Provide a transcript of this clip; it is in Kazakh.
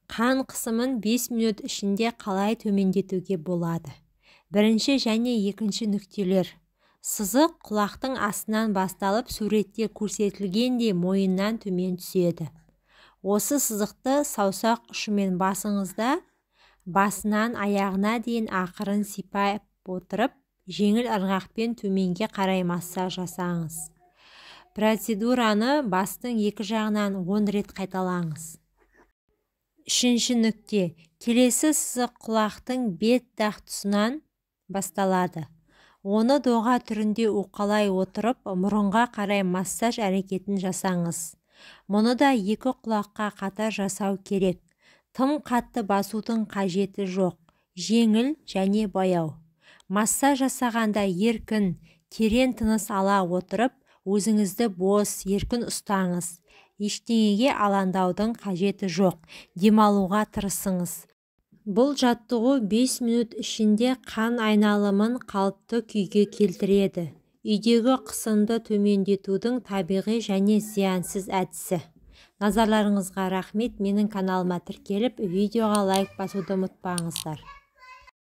Қан қысымын 5 минут ішінде қалай төмендетуге болады? Бірінші және екінші нүктелер. Сызық құлақтың астынан басталып суретте көрсетілгендей мойыннан төмен түседі. Осы сызықты саусақ ұшымен басыңызда басынан аяғына дейін ақырын сипап отырып, жеңіл ырғақпен төменге қарай массаж жасаңыз. Процедураны бастың екі жағынан 10 рет қайталаңыз. Үшінші нүкте. Келесі сызық құлақтың бет дақ тұсынан басталады. Оны доға түрінде уқалай отырып, мұрынға қарай массаж әрекетін жасаңыз. Мұны да екі құлаққа қатар жасау керек. Тым қатты басудың қажеті жоқ. Жеңіл және баяу. Массаж жасағанда еркін, терең тыныс ала отырып, өзіңізді бос, еркін ұстаңыз. Ештеңеге алаңдаудың қажеті жоқ. Демалуға тырысыңыз. Бұл жаттығу 5 минут ішінде қан айналымын қалыпты күйге келтіреді. Үйдегі қысымды төмендетудің табиғи және зиянсыз әдісі. Назарларыңызға рахмет. Менің каналыма тіркеліп, видеоға лайк басуды ұмытпаңыздар.